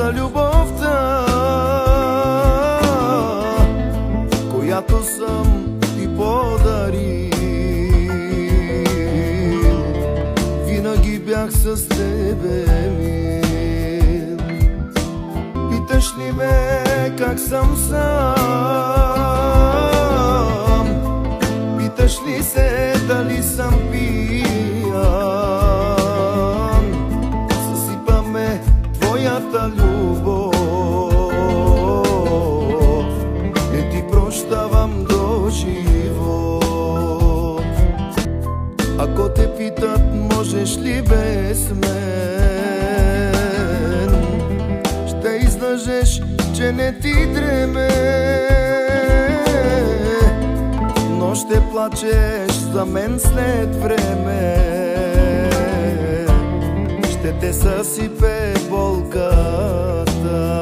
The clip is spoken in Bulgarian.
за любовта, която съм ти подарил. Винаги бях с тебе, мил. Питаш ли ме как съм сам? Питаш ли се дали съм пиян? Съсипаме твоята любов, не ти прощавам до живот. Ако те питат можеш ли без мен, ще излъжеш, че не ти дреме, но ще плачеш за мен след време. Ще те съсипе болката.